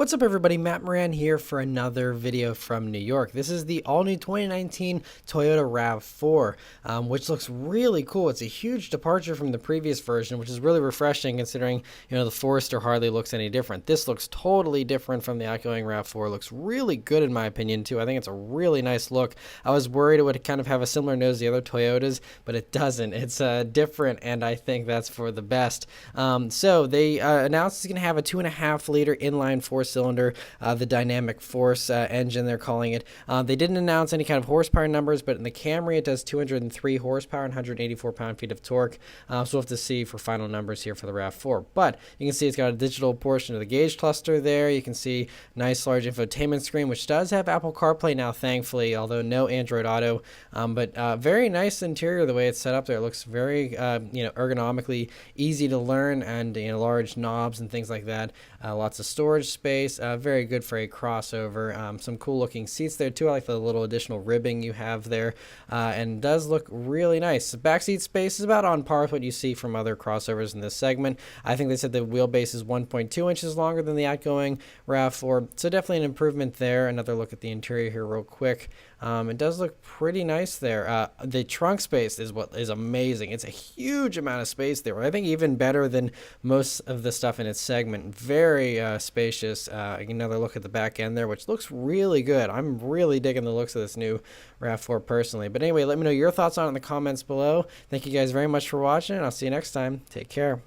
What's up everybody, Matt Moran here for another video from New York. This is the all-new 2019 Toyota RAV4, which looks really cool. It's a huge departure from the previous version, which is really refreshing considering, the Forester hardly looks any different. This looks totally different from the outgoing RAV4. It looks really good in my opinion too. I think it's a really nice look. I was worried it would kind of have a similar nose to the other Toyotas, but it doesn't. It's different, and I think that's for the best. So they announced it's going to have a 2.5-liter inline four-cylinder, the dynamic force engine they're calling it. They didn't announce any kind of horsepower numbers, but in the Camry it does 203 horsepower and 184 pound-feet of torque. So we'll have to see for final numbers here for the RAV4. But you can see it's got a digital portion of the gauge cluster there. You can see nice large infotainment screen, which does have Apple CarPlay now, thankfully, although no Android Auto. But very nice interior the way it's set up there. It looks very ergonomically easy to learn, and large knobs and things like that. Lots of storage space. Very good for a crossover. Some cool looking seats there too. I like the little additional ribbing you have there, and does look really nice. The backseat space is about on par with what you see from other crossovers in this segment. I think they said the wheelbase is 1.2 inches longer than the outgoing RAV4, so definitely an improvement there. Another look at the interior here real quick. It does look pretty nice there. The trunk space is what is amazing. It's a huge amount of space there. I think even better than most of the stuff in its segment. Very spacious. Another look at the back end there, which looks really good. I'm really digging the looks of this new RAV4 personally. But anyway, let me know your thoughts on it in the comments below. Thank you guys very much for watching, and I'll see you next time. Take care.